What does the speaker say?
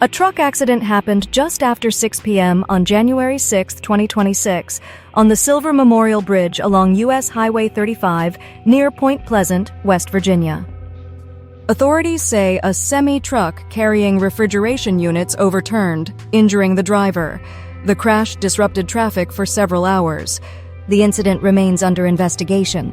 A truck accident happened just after 6 p.m. on January 6, 2026, on the Silver Memorial Bridge along U.S. Highway 35 near Point Pleasant, West Virginia. Authorities say a semi-truck carrying refrigeration units overturned, injuring the driver. The crash disrupted traffic for several hours. The incident remains under investigation.